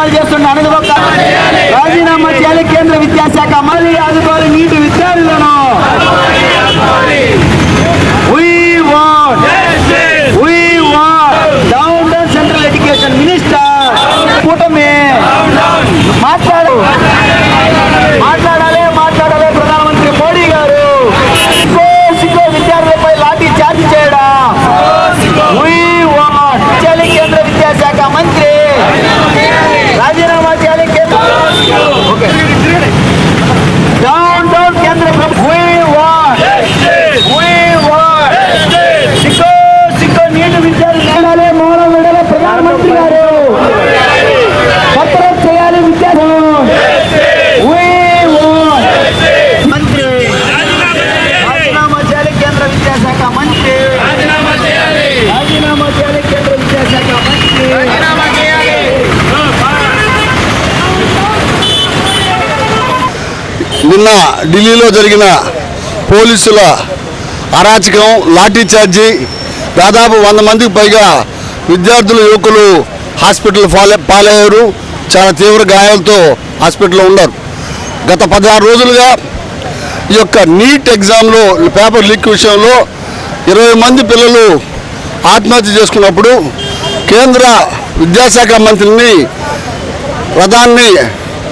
రాజీనామాలు చేస్తున్న అనుభవం రాజీనామా చేయాలి. కేంద్ర విద్యాశాఖ మళ్ళీ ఆదుకోవాలి నీటి విద్యార్థులను. Down down central education minister కూటమి మాట్లాడాలి ప్రధానమంత్రి మోడీ గారు. సిగ్గో విద్యార్థులపై లాఠీ చార్జ్ చేయడం. కేంద్ర విద్యాశాఖ మంత్రి రాజీనామా చేయాలి. డౌన్ డౌన్ కేంద్ర సిగ్గో నీటి విద్యార్థులు మౌనం విడాలి. ప్రధానమంత్రి గారు పత్రం చేయాలి విద్యార్థులు. మంత్రి రాజీనామా చేయాలి. కేంద్ర విద్యాశాఖ మంత్రి రాజీనామా చేయాలి. కేంద్ర విద్యాశాఖ మంత్రి నిన్న ఢిల్లీలో జరిగిన పోలీసుల అరాచకం, లాఠీ చార్జీ, దాదాపు 100 మందికి పైగా విద్యార్థులు, యువకులు హాస్పిటల్ పాలయ్యారు. చాలా తీవ్ర గాయాలతో హాస్పిటల్లో ఉన్నారు. గత 16 రోజులుగా ఈ యొక్క నీట్ ఎగ్జామ్లో పేపర్ లీక్ విషయంలో 20 మంది పిల్లలు ఆత్మహత్య చేసుకున్నప్పుడు కేంద్ర విద్యాశాఖ మంత్రిని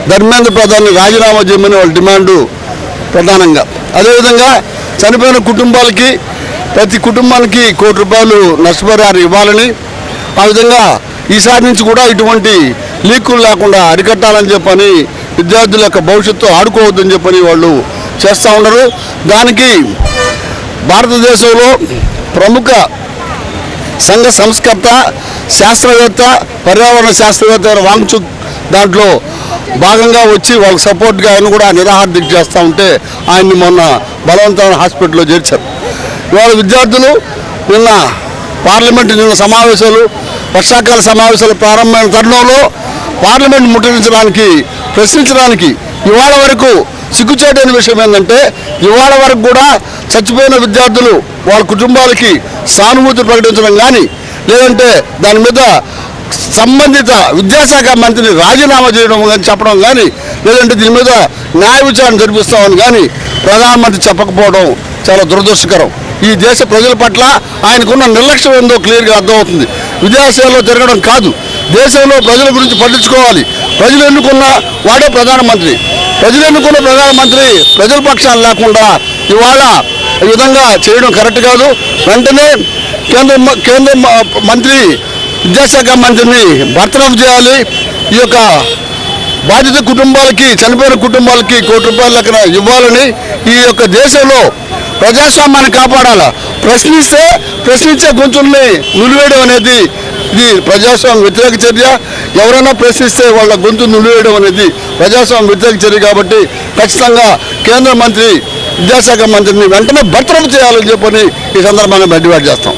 ధర్మేంద్ర ప్రధాన్ని రాజీనామా చేయమని వాళ్ళ డిమాండు ప్రధానంగా. అదేవిధంగా చనిపోయిన కుటుంబాలకి ప్రతి కుటుంబానికి ₹1 కోటి నష్టపరిహారం ఇవ్వాలని, ఆ విధంగా ఈసారి నుంచి కూడా ఇటువంటి లీకులు లేకుండా అరికట్టాలని చెప్పని, విద్యార్థుల యొక్క భవిష్యత్తు ఆడుకోవద్దని చెప్పని వాళ్ళు చేస్తూ ఉన్నారు. దానికి భారతదేశంలో ప్రముఖ సంఘ సంస్కర్త, శాస్త్రవేత్త, పర్యావరణ శాస్త్రవేత్త వాంగ్చుక్ దాంట్లో భాగంగా వచ్చి వాళ్ళకి సపోర్ట్గా ఆయన కూడా నిరాహార దీక్ష చేస్తూ ఉంటే ఆయన్ని మొన్న బలవంతమైన హాస్పిటల్లో చేర్చారు. ఇవాళ విద్యార్థులు నిన్న సమావేశాలు, వర్షాకాల సమావేశాలు ప్రారంభమైన తరుణంలో పార్లమెంట్ ముట్టడించడానికి, ప్రశ్నించడానికి ఇవాళ వరకు సిగ్గుచేటైన విషయం ఏంటంటే, ఇవాళ వరకు కూడా చచ్చిపోయిన విద్యార్థులు వాళ్ళ కుటుంబాలకి సానుభూతి ప్రకటించడం కానీ, లేదంటే దాని మీద సంబంధిత విద్యాశాఖ మంత్రిని రాజీనామా చేయడం కానీ చెప్పడం కానీ, లేదంటే దీని మీద న్యాయ విచారణ జరిపిస్తామని కానీ ప్రధానమంత్రి చెప్పకపోవడం చాలా దురదృష్టకరం. ఈ దేశ ప్రజల పట్ల ఆయనకున్న నిర్లక్ష్యం ఏందో క్లియర్గా అర్థమవుతుంది. విదేశాల్లో జరగడం కాదు, దేశంలో ప్రజల గురించి పట్టించుకోవాలి. ప్రజలు ఎన్నుకున్న వాడే ప్రధానమంత్రి. ప్రజలు ఎన్నుకున్న ప్రధానమంత్రి ప్రజల పక్షాలు లేకుండా ఇవాళ ఈ విధంగా చేయడం కరెక్ట్ కాదు. వెంటనే కేంద్ర మంత్రి విద్యాశాఖ మంత్రిని బర్తరఫ్ చేయాలి. ఈ యొక్క బాధిత కుటుంబాలకి, చనిపోయిన కుటుంబాలకి ₹1 కోటి లెక్కన ఇవ్వాలని, ఈ యొక్క దేశంలో ప్రజాస్వామ్యాన్ని కాపాడాలా. ప్రశ్నించే గొంతుల్ని నులివేయడం అనేది ఇది ప్రజాస్వామ్య వ్యతిరేక చర్య. ఎవరైనా ప్రశ్నిస్తే వాళ్ళ గొంతు నులివేయడం అనేది ప్రజాస్వామ్య వ్యతిరేక చర్య. కాబట్టి ఖచ్చితంగా కేంద్ర మంత్రి విద్యాశాఖ మంత్రిని వెంటనే బర్తరఫ్ చేయాలని చెప్పని ఈ సందర్భంగా డిమాండ్ చేస్తాం.